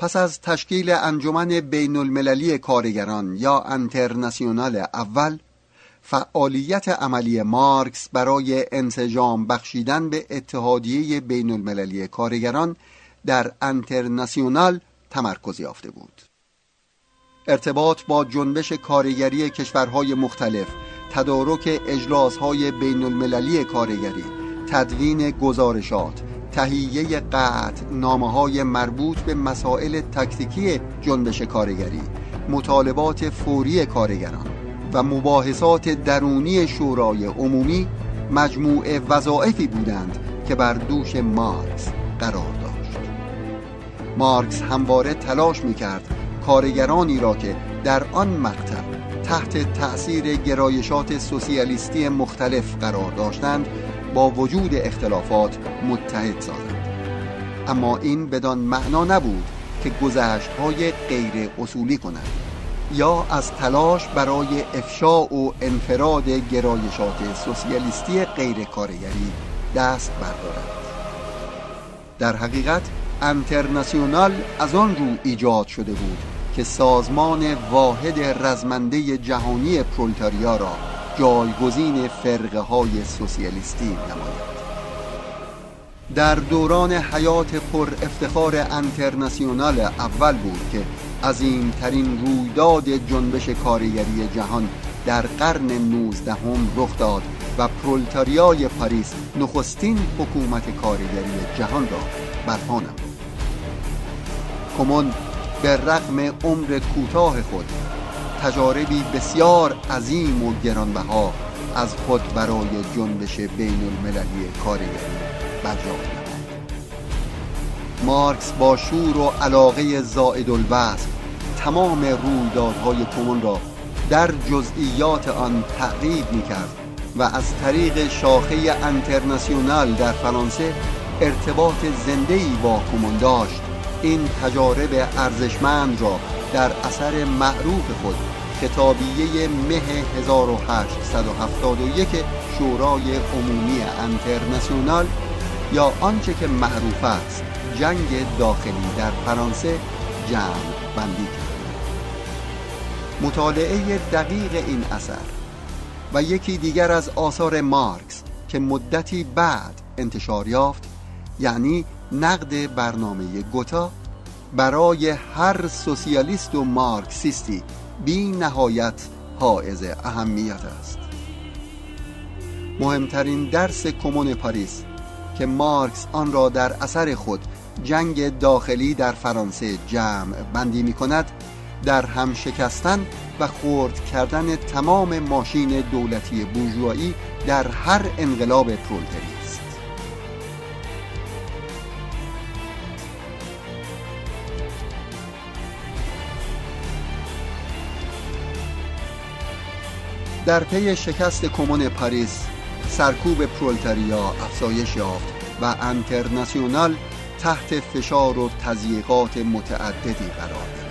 پس از تشکیل انجمن بین المللی کارگران یا انترناسیونال اول، فعالیت عملی مارکس برای انسجام بخشیدن به اتحادیه بین المللی کارگران در انترناسیونال تمرکز یافته بود. ارتباط با جنبش کارگری کشورهای مختلف، تدارک اجلاس‌های بین المللی کارگری، تدوین گزارشات، تهیه قطعنامه‌های مربوط به مسائل تکتیکی جنبش کارگری، مطالبات فوری کارگران و مباحثات درونی شورای عمومی مجموعه وظایفی بودند که بر دوش مارکس قرار داشت. مارکس همواره تلاش می‌کرد کارگرانی را که در آن مقطع تحت تأثیر گرایشات سوسیالیستی مختلف قرار داشتند با وجود اختلافات متحد سازند. اما این بدان معنا نبود که گذشت‌های غیر اصولی کنند یا از تلاش برای افشاء و انفراد گرایشات سوسیالیستی غیر کارگری دست بردارند. در حقیقت انترناسیونال از آن رو ایجاد شده بود که سازمان واحد رزمنده جهانی پرولتاریا را جایگزین فرقه های سوسیالیستی نماید. در دوران حیات پر افتخار انترناسیونال اول بود که عظیمترین رویداد جنبش کارگری جهان در قرن 19 رخ داد و پرولتاریای پاریس نخستین حکومت کارگری جهان را برپا نمود. کمون به رغم عمر کوتاه خود تجاربی بسیار عظیم و گرانبها از خود برای جنبش بین المللی کارگری برجا نمود. مارکس با شور و علاقه زائد الوصف تمام رویدادهای کمون را در جزئیات آن تعقیب می‌کرد و از طریق شاخه انترناسیونال در فرانسه ارتباط زنده‌ای با کمون داشت. این تجارب ارزشمند را در اثر معروف خود خطابیه مه 1871 شورای عمومی انترناسیونال یا آنچه که معروف است جنگ داخلی در فرانسه جمع بندی کرد. مطالعه دقیق این اثر و یکی دیگر از آثار مارکس که مدتی بعد انتشار یافت، یعنی نقد برنامه گوتا، برای هر سوسیالیست و مارکسیستی بی نهایت حائز اهمیت است. مهمترین درس کمون پاریس که مارکس آن را در اثر خود جنگ داخلی در فرانسه جمع بندی می کند، در هم شکستن و خرد کردن تمام ماشین دولتی بورژوایی در هر انقلاب پرولتاری است. در پی شکست کمون پاریس سرکوب پرولتاریا افزایش یافت و انترناسیونال تحت فشار و تضییقات متعددی قرار گرفت.